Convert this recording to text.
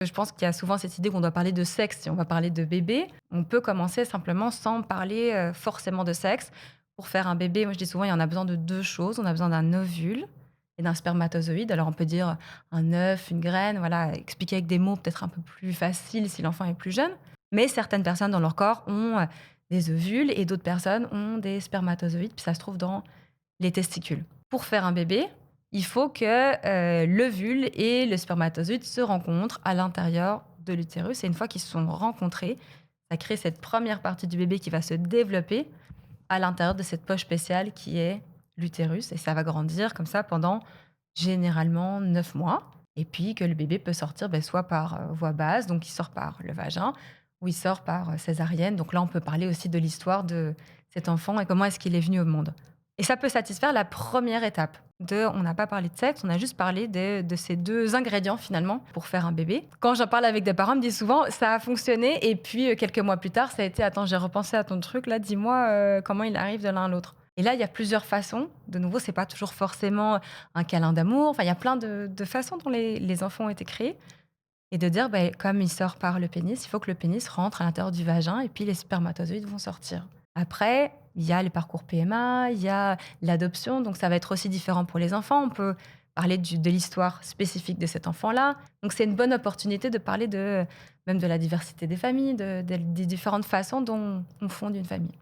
Je pense qu'il y a souvent cette idée qu'on doit parler de sexe si on va parler de bébé. On peut commencer simplement sans parler, forcément de sexe. Pour faire un bébé, moi je dis souvent, il y en a besoin de 2 choses. On a besoin d'un ovule et d'un spermatozoïde. Alors on peut dire un œuf, une graine, voilà, expliquer avec des mots peut-être un peu plus faciles si l'enfant est plus jeune. Mais certaines personnes dans leur corps ont, des ovules et d'autres personnes ont des spermatozoïdes, puis ça se trouve dans les testicules. Pour faire un bébé, il faut que, l'ovule et le spermatozoïde se rencontrent à l'intérieur de l'utérus et une fois qu'ils se sont rencontrés, ça crée cette première partie du bébé qui va se développer à l'intérieur de cette poche spéciale qui est l'utérus et ça va grandir comme ça pendant généralement 9 mois et puis que le bébé peut sortir, soit par, voie basse, donc il sort par le vagin ou il sort par, césarienne. Donc là, on peut parler aussi de l'histoire de cet enfant et comment est-ce qu'il est venu au monde. Et ça peut satisfaire la première étape on n'a pas parlé de sexe, on a juste parlé de ces 2 ingrédients finalement pour faire un bébé. Quand j'en parle avec des parents, ils me disent souvent: «Ça a fonctionné» et puis, quelques mois plus tard, ça a été: «Attends, j'ai repensé à ton truc là, dis-moi, comment il arrive de l'un à l'autre?» Et là, il y a plusieurs façons. De nouveau, c'est pas toujours forcément un câlin d'amour. Enfin, il y a plein de façons dont les enfants ont été créés et de dire, comme il sort par le pénis, il faut que le pénis rentre à l'intérieur du vagin et puis les spermatozoïdes vont sortir. Après, il y a les parcours PMA, il y a l'adoption, donc ça va être aussi différent pour les enfants. On peut parler de l'histoire spécifique de cet enfant-là. Donc c'est une bonne opportunité de parler même de la diversité des familles, des différentes façons dont on fonde une famille.